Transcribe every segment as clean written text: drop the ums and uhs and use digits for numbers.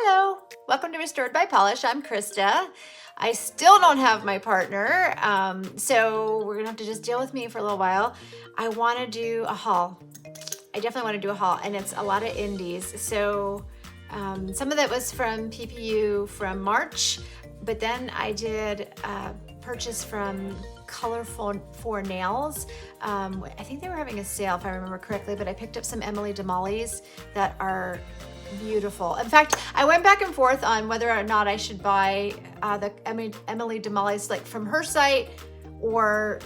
Hello, welcome to Restored by Pahlish. I'm Krista. I still don't have my partner, so we're gonna have to just deal with me for a little while. I wanna do a haul. I definitely wanna do a haul, and it's a lot of indies. So some of that was from PPU from March, but then I did a purchase from Colorful for Nails. I think they were having a sale if I remember correctly, but I picked up some Emily DeMolly's that are beautiful. In fact, I went back and forth on whether or not I should buy the Emily DeMolly's like from her site or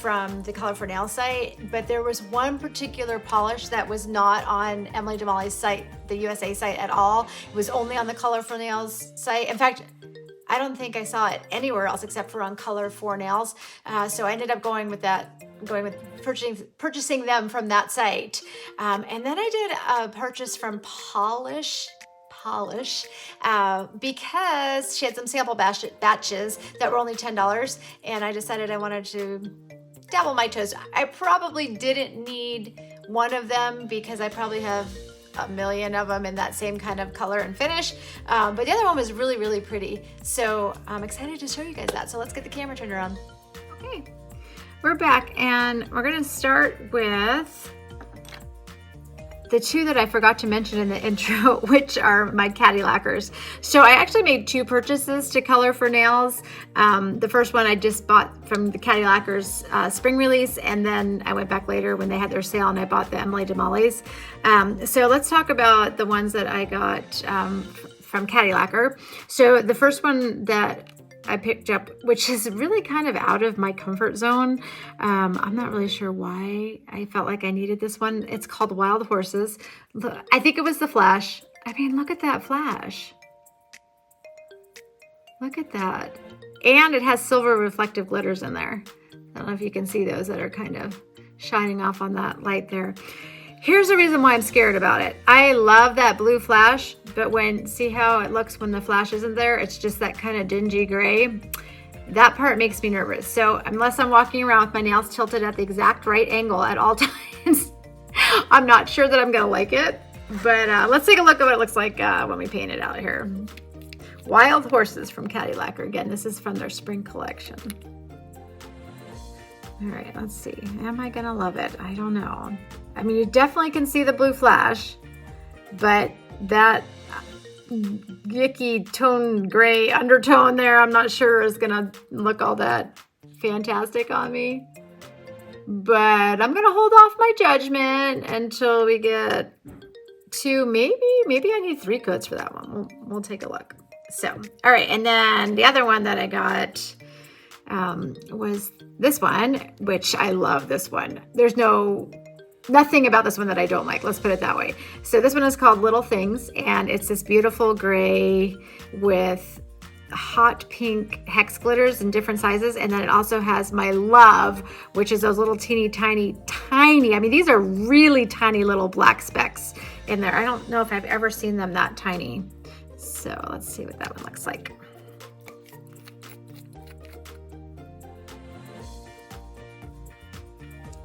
from the Color for Nails site, but there was one particular polish that was not on Emily DeMolly's site, the USA site at all. It was only on the Color for Nails site. In fact, I don't think I saw it anywhere else except for on Color for Nails. So I ended up going with purchasing them from that site. And then I did a purchase from Pahlish because she had some sample batches that were only $10, and I decided I wanted to dabble my toes. I probably didn't need one of them because I probably have a million of them in that same kind of color and finish, but the other one was really, really pretty. So I'm excited to show you guys that. So let's get the camera turned around. Okay, we're back, and we're gonna start with the two that I forgot to mention in the intro, which are my Caddy Lacquers. So I actually made two purchases to Color for Nails. The first one I just bought from the Caddy Lacquer's spring release, and then I went back later when they had their sale and I bought the Emily DeMolly's. So let's talk about the ones that I got from Caddy Lacquer. So the first one that I picked up, which is really kind of out of my comfort zone. I'm not really sure why I felt like I needed this one. It's called Wild Horses. Look, I think it was the flash. I mean, look at that flash. Look at that. And it has silver reflective glitters in there. I don't know if you can see those that are kind of shining off on that light there. Here's the reason why I'm scared about it. I love that blue flash, but see how it looks when the flash isn't there? It's just that kind of dingy gray. That part makes me nervous. So unless I'm walking around with my nails tilted at the exact right angle at all times, I'm not sure that I'm gonna like it. But let's take a look at what it looks like when we paint it out here. Wild Horses from Caddy Lacquer. Again, this is from their spring collection. All right, let's see. Am I gonna love it? I don't know. I mean, you definitely can see the blue flash, but that yucky tone gray undertone there, I'm not sure is gonna look all that fantastic on me. But I'm gonna hold off my judgment until we get to maybe I need 3 coats for that one. We'll take a look. So, all right, and then the other one that I got was this one, which I love this one. There's nothing about this one that I don't like. Let's put it that way. So this one is called Little Things, and it's this beautiful gray with hot pink hex glitters in different sizes. And then it also has my love, which is those little teeny tiny, I mean, these are really tiny little black specks in there. I don't know if I've ever seen them that tiny. So let's see what that one looks like.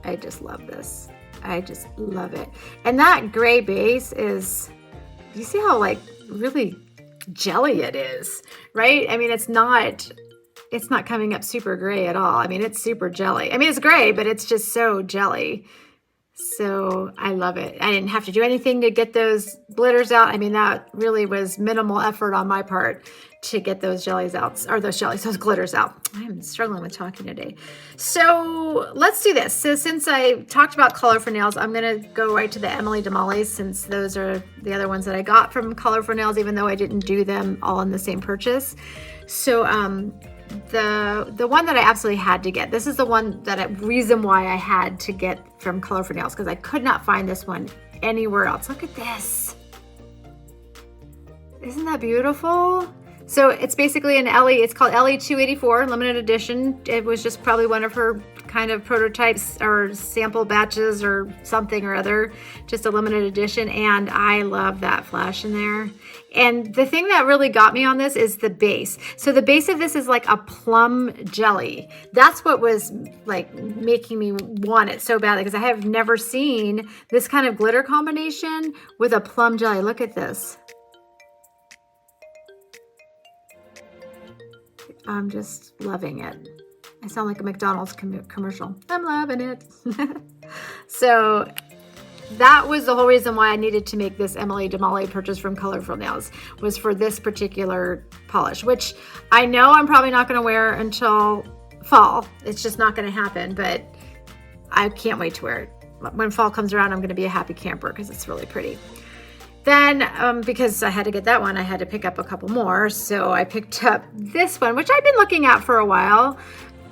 I just love this. I just love it. And that gray base is, you see how like really jelly it is, right? I mean, it's not coming up super gray at all. I mean, it's super jelly. I mean, it's gray, but it's just so jelly. So I love it. I didn't have to do anything to get those glitters out. I mean, that really was minimal effort on my part to get those jellies out, or those glitters out. I'm struggling with talking today. So let's do this. So since I talked about Color for Nails, I'm gonna go right to the Emily DeMolly's, since those are the other ones that I got from Color for Nails, even though I didn't do them all in the same purchase. So the one that I absolutely had to get, this is the one reason why I had to get from Color for Nails, because I could not find this one anywhere else. Look at this. Isn't that beautiful? So it's basically an Ellie, it's called Ellie 284 limited edition. It was just probably one of her kind of prototypes or sample batches or something or other, just a limited edition. And I love that flash in there. And the thing that really got me on this is the base. So the base of this is like a plum jelly. That's what was like making me want it so badly, because I have never seen this kind of glitter combination with a plum jelly. Look at this. I'm just loving it. I sound like a McDonald's commercial. I'm loving it. So that was the whole reason why I needed to make this Emily Damali purchase from Colorful Nails, was for this particular polish, which I know I'm probably not going to wear until fall. It's just not going to happen, but I can't wait to wear it. When fall comes around, I'm going to be a happy camper because it's really pretty. Then, because I had to get that one, I had to pick up a couple more. So I picked up this one, which I've been looking at for a while.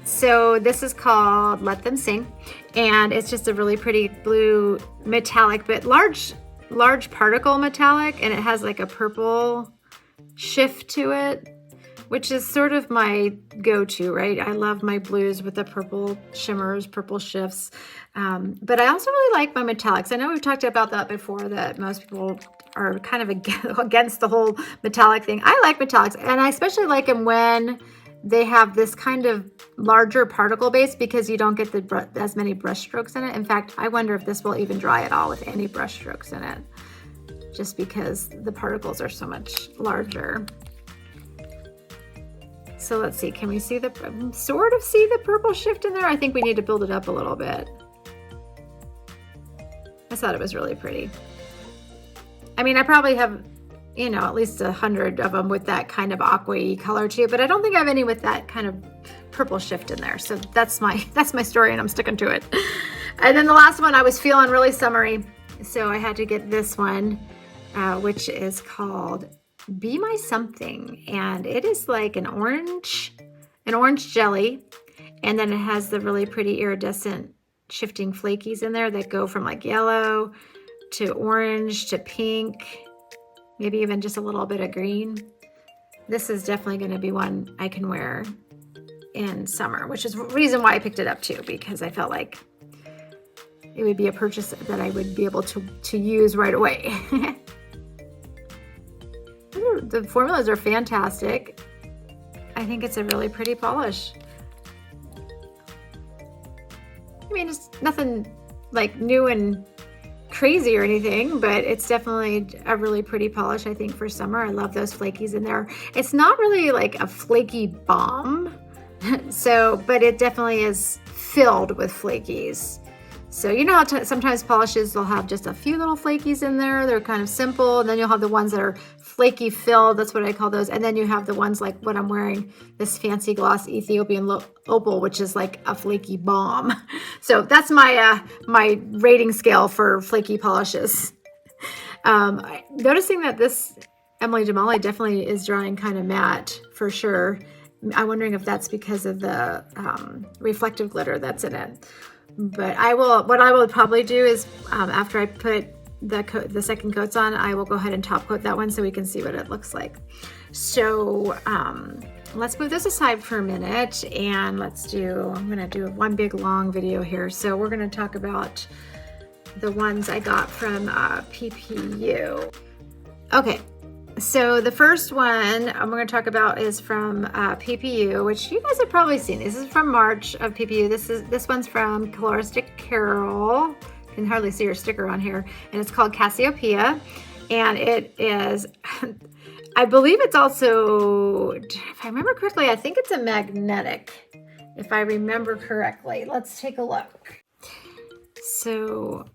So this is called Let Them Sing. And it's just a really pretty blue metallic, but large particle metallic. And it has like a purple shift to it, which is sort of my go-to, right? I love my blues with the purple shimmers, purple shifts. But I also really like my metallics. I know we've talked about that before, that most people are kind of against the whole metallic thing. I like metallics, and I especially like them when they have this kind of larger particle base, because you don't get as many brush strokes in it. In fact, I wonder if this will even dry at all with any brush strokes in it, just because the particles are so much larger. So let's see, can we see sort of see the purple shift in there? I think we need to build it up a little bit. I thought it was really pretty. I mean, I probably have, you know, at least 100 of them with that kind of aqua-y color too, but I don't think I have any with that kind of purple shift in there. So that's my story, and I'm sticking to it. And then the last one, I was feeling really summery, so I had to get this one, which is called Be My Something, and it is like an orange jelly, and then it has the really pretty iridescent shifting flakies in there that go from like yellow to orange to pink, maybe even just a little bit of green. This is definitely going to be one I can wear in summer, which is the reason why I picked it up too, because I felt like it would be a purchase that I would be able to use right away. The formulas are fantastic. I think it's a really pretty polish. I mean, it's nothing like new and crazy or anything, but it's definitely a really pretty polish, I think, for summer. I love those flakies in there. It's not really like a flaky bomb, but it definitely is filled with flakies. So you know how sometimes polishes will have just a few little flakies in there. They're kind of simple, and then you'll have the ones that are flaky filled. That's what I call those. And then you have the ones like what I'm wearing, this fancy gloss Ethiopian Opal, which is like a flaky bomb. So that's my my rating scale for flaky polishes. Noticing that this Emily Damali definitely is drying kind of matte for sure. I'm wondering if that's because of the reflective glitter that's in it. But what I will probably do is after I put the second coats on, I will go ahead and top coat that one so we can see what it looks like. So let's move this aside for a minute, and I'm gonna do one big long video here. So we're gonna talk about the ones I got from PPU. Okay. So the first one I'm going to talk about is from PPU, which you guys have probably seen. This is from March of PPU. This one's from Coloristic Carol. You can hardly see her sticker on here, and it's called Cassiopeia. And it is, I believe it's also, if I remember correctly, I think it's a magnetic. If I remember correctly, let's take a look. So.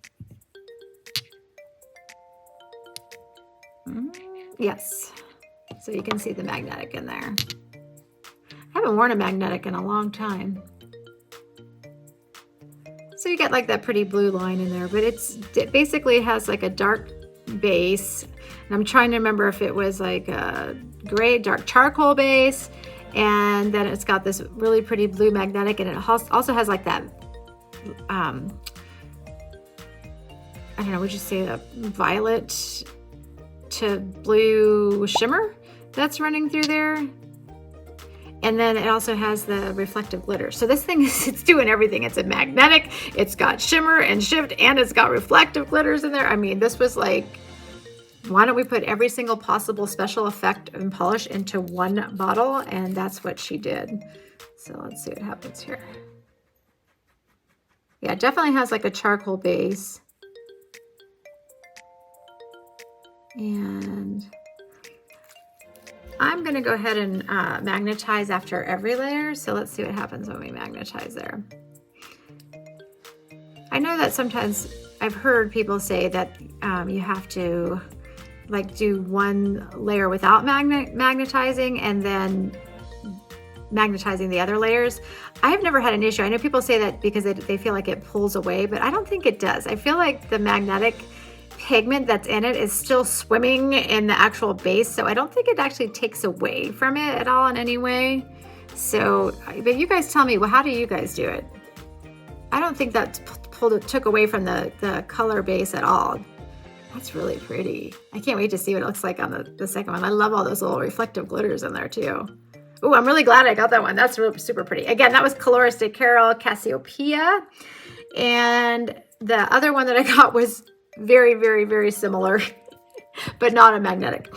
Yes, so you can see the magnetic in there. I haven't worn a magnetic in a long time. So you get like that pretty blue line in there, but it basically has like a dark base. And I'm trying to remember if it was like a gray, dark charcoal base. And then it's got this really pretty blue magnetic, and it also has like that, I don't know, would you say a violet to blue shimmer that's running through there. And then it also has the reflective glitter. So this thing it's doing everything. It's a magnetic, it's got shimmer and shift, and it's got reflective glitters in there. I mean, this was like, why don't we put every single possible special effect and polish into one bottle? And that's what she did. So let's see what happens here. Yeah, it definitely has like a charcoal base. And I'm gonna go ahead and magnetize after every layer. So let's see what happens when we magnetize there. I know that sometimes I've heard people say that you have to like do one layer without magnetizing and then magnetizing the other layers. I have never had an issue. I know people say that because they feel like it pulls away, but I don't think it does. I feel like the magnetic pigment that's in it is still swimming in the actual base, so I don't think it actually takes away from it at all in any way. So, but you guys tell me, well, how do you guys do it? I don't think that took away from the color base at all. That's really pretty. I can't wait to see what it looks like on the second one. I love all those little reflective glitters in there too. Oh, I'm really glad I got that one. That's really super pretty. Again, that was Colores de Carol Cassiopeia. And the other one that I got was very, very, very similar, but not a magnetic.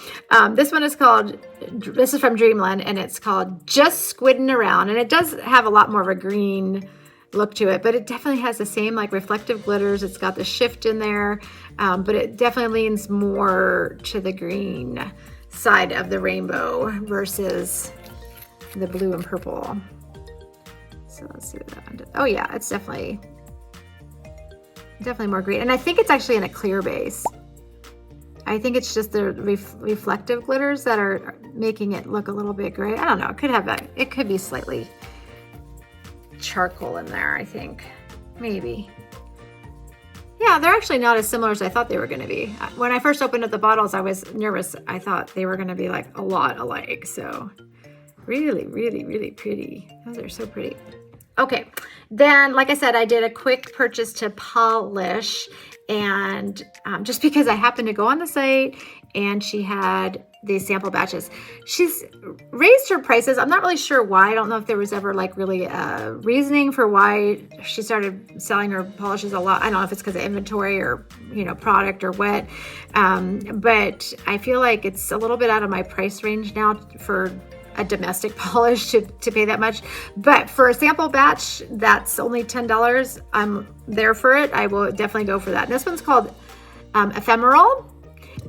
This one is called, this is from Dreamland, and it's called Just Squidding Around. And it does have a lot more of a green look to it, but it definitely has the same like reflective glitters. It's got the shift in there, but it definitely leans more to the green side of the rainbow versus the blue and purple. So let's see what that one did. Oh yeah, it's definitely more green. And I think it's actually in a clear base. I think it's just the reflective glitters that are making it look a little bit gray. I don't know, it could be slightly charcoal in there, I think, maybe. Yeah, they're actually not as similar as I thought they were gonna be. When I first opened up the bottles, I was nervous. I thought they were gonna be like a lot alike, so. Really, really, really pretty. Those are so pretty. Okay, then like I said, I did a quick purchase to Pahlish, and just because I happened to go on the site and she had these sample batches. She's raised her prices. I'm not really sure why. I don't know if there was ever like really a reasoning for why she started selling her polishes a lot. I don't know if it's because of inventory or, you know, product or what. But I feel like it's a little bit out of my price range now for a domestic polish to pay that much. But for a sample batch that's only $10, I'm there for it. I will definitely go for that. And this one's called Ephemeral,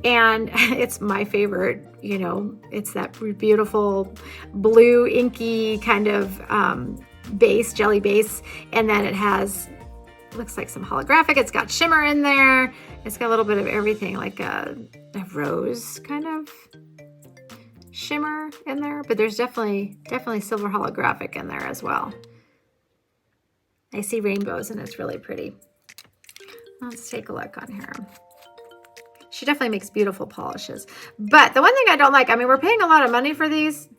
and it's my favorite. You know, it's that beautiful blue inky kind of base, jelly base, and then it has, looks like some holographic. It's got shimmer in there. It's got a little bit of everything, like a rose kind of shimmer in there, but there's definitely silver holographic in there as well. I see rainbows and it's really pretty. Let's take a look on here. She definitely makes beautiful polishes, but the one thing I don't like, I mean, we're paying a lot of money for these.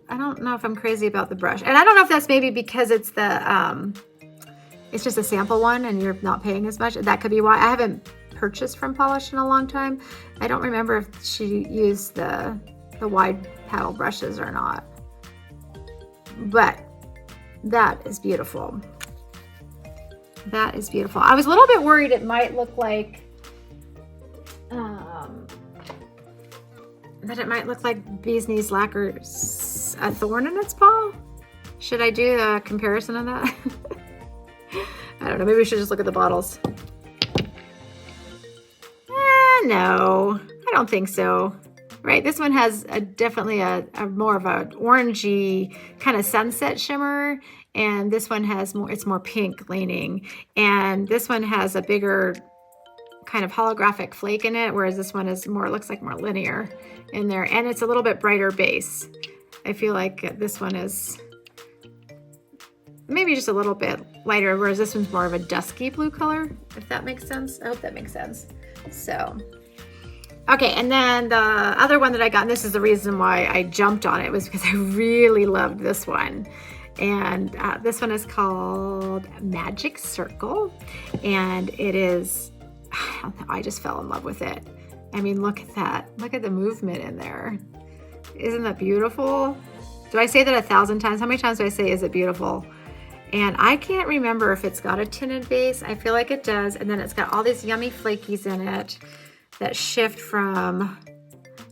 I don't know if I'm crazy about the brush, and I don't know if that's maybe because it's the it's just a sample one and you're not paying as much. That could be why. I haven't purchased from Pahlish in a long time. I don't remember if she used the wide paddle brushes or not, but that is beautiful. That is beautiful. I was a little bit worried it might look like that it might look like Bee's Knees Lacquer's A Thorn in Its Paw. Should I do a comparison of that? I don't know, maybe we should just look at the bottles. No, I don't think so. Right, this one has definitely a more of a orangey kind of sunset shimmer, and this one has more, it's more pink leaning, and this one has a bigger kind of holographic flake in it, whereas this one is more, looks like more linear in there, and it's a little bit brighter base. I feel like this one is maybe just a little bit lighter, whereas this one's more of a dusky blue color, if that makes sense. I hope that makes sense. So, okay, and then the other one that I got, and this is the reason why I jumped on it, was because I really loved this one. And this one is called Magic Circle, and it is, I don't know, I just fell in love with it. I mean, look at that. Look at the movement in there. Isn't that beautiful? Do I say that 1,000 times? How many times do I say, is it beautiful? And I can't remember if it's got a tinted base. I feel like it does. And then it's got all these yummy flakies in it that shift from,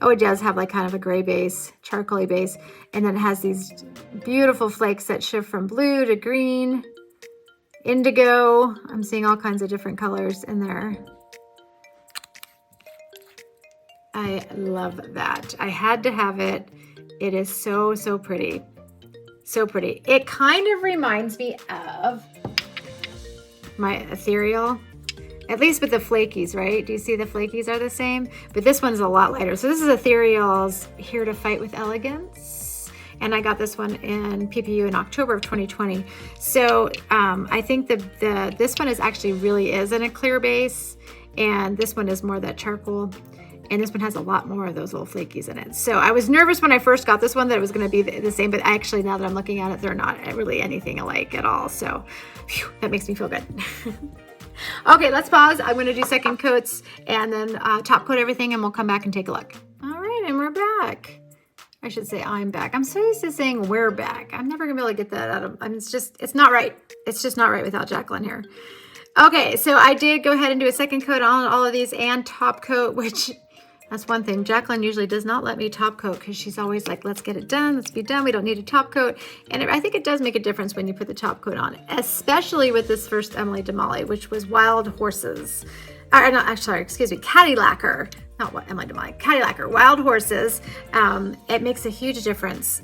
oh, it does have like kind of a gray base, charcoaly base. And then it has these beautiful flakes that shift from blue to green, indigo. I'm seeing all kinds of different colors in there. I love that. I had to have it. It is so, so pretty. So pretty. It kind of reminds me of my ethereal, at least with the flakies, right? Do you see the flakies are the same? But this one's a lot lighter. So this is ethereal's Here to Fight with Elegance. And I got this one in PPU in October of 2020. So I think this one is actually really is in a clear base. And this one is more that charcoal. And this one has a lot more of those little flakies in it. So I was nervous when I first got this one that it was going to be the same, but actually now that I'm looking at it, they're not really anything alike at all. So phew, that makes me feel good. Okay, let's pause. I'm going to do second coats and then top coat everything, and we'll come back and take a look. All right, and we're back. I should say I'm back. I'm so used to saying we're back. I'm never going to be able to get that out of, it's not right. It's just not right without Jacqueline here. Okay, so I did go ahead and do a second coat on all of these and top coat, which that's one thing. Jacqueline usually does not let me top coat because she's always like, let's get it done. Let's be done. We don't need a top coat. And I think it does make a difference when you put the top coat on, especially with this first Emily Damali, which was Wild Horses. Caddy Lacquer. Not what Emily Damali. Caddy Lacquer. Wild Horses. It makes a huge difference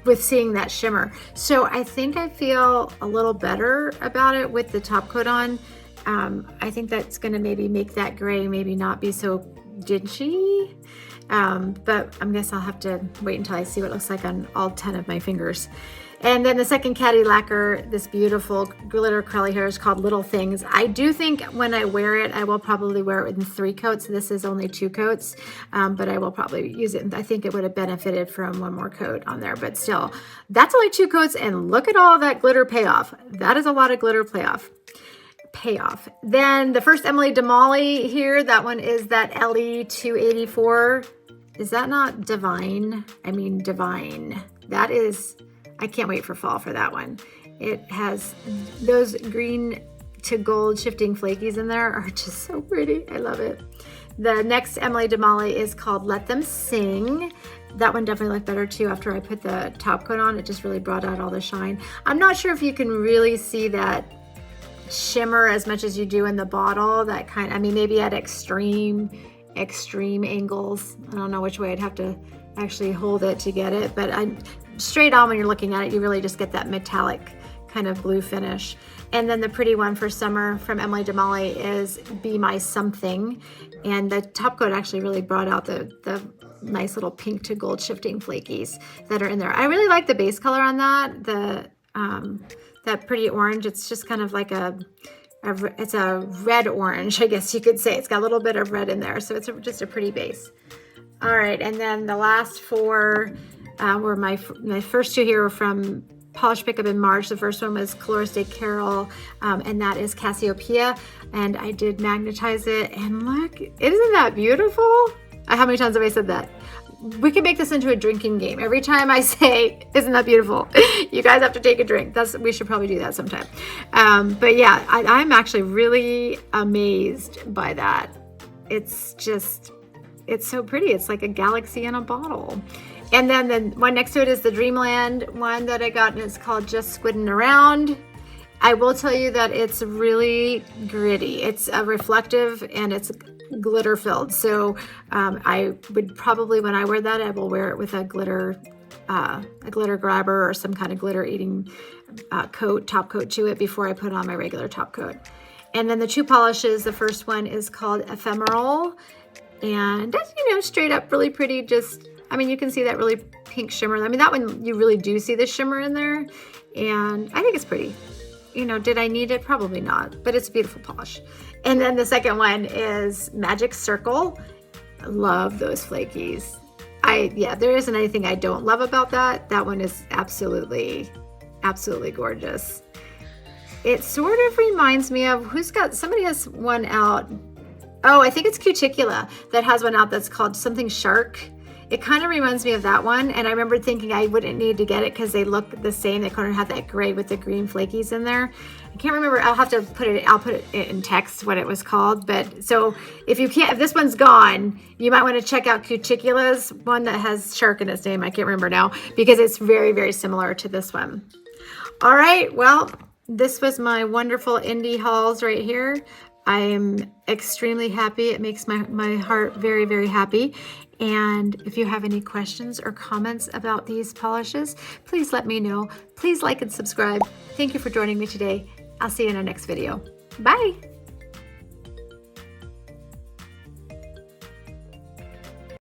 with seeing that shimmer. So I think I feel a little better about it with the top coat on. I think that's going to maybe make that gray maybe not be so dingy, but I guess I'll have to wait until I see what it looks like on all 10 of my fingers. And then the second Caddy Lacquer, this beautiful glitter curly hair, is called Little Things. I do think when I wear it, I will probably wear it in 3 coats. This is only 2 coats, but I will probably use it. I think it would have benefited from 1 more coat on there, but still, that's only 2 coats, and look at all that glitter payoff. That is a lot of glitter payoff. Then the first Emily Damali here, that one is that LE 284. Is that not divine? I mean divine. That is, I can't wait for fall for that one. It has those green to gold shifting flakies in there are just so pretty. I love it. The next Emily Damali is called Let Them Sing. That one definitely looked better too after I put the top coat on. It just really brought out all the shine. I'm not sure if you can really see that shimmer as much as you do in the bottle. That kind, I mean, maybe at extreme angles. I don't know which way I'd have to actually hold it to get it, but I'm straight on when you're looking at it, you really just get that metallic kind of blue finish. And then the pretty one for summer from Emily Damali is Be My Something. And the top coat actually really brought out the nice little pink to gold shifting flakies that are in there. I really like the base color on that. That pretty orange, it's just kind of like it's a red orange, I guess you could say. It's got a little bit of red in there, so it's just a pretty base. All right, and then the last 4 were my first 2 here were from Polish Pickup in March. The first one was Colores de Carol, and that is Cassiopeia, and I did magnetize it, and look, isn't that beautiful? How many times have I said that? We can make this into a drinking game. Every time I say, isn't that beautiful? You guys have to take a drink. We should probably do that sometime. But yeah, I'm actually really amazed by that. It's so pretty. It's like a galaxy in a bottle. And then the one next to it is the Dreamland one that I got, and it's called Just Squidding Around. I will tell you that it's really gritty. It's reflective and it's glitter filled. So I would probably, when I wear that, I will wear it with a glitter grabber or some kind of glitter eating top coat to it before I put on my regular top coat. And then the 2 polishes, the first one is called Ephemeral, and that's, straight up really pretty. Just, I mean, you can see that really pink shimmer. I mean, that one, you really do see the shimmer in there, and I think it's pretty. Did I need it? Probably not, but it's a beautiful polish. And then the second one is Magic Circle. I love those flakies. There isn't anything I don't love about that. That one is absolutely gorgeous. It sort of reminds me of, somebody has one out. Oh, I think it's Cuticula that has one out that's called something Shark. It kind of reminds me of that one, and I remember thinking I wouldn't need to get it because they look the same. They kind of have that gray with the green flakies in there. I can't remember. I'll put it in text what it was called. But so if this one's gone, you might want to check out Cuticula's one that has Shark in its name. I can't remember now because it's very, very similar to this one. All right, well, this was my wonderful indie hauls right here. I am extremely happy. It makes my heart very, very happy. And if you have any questions or comments about these polishes, please let me know. Please like and subscribe. Thank you for joining me today. I'll see you in our next video. Bye.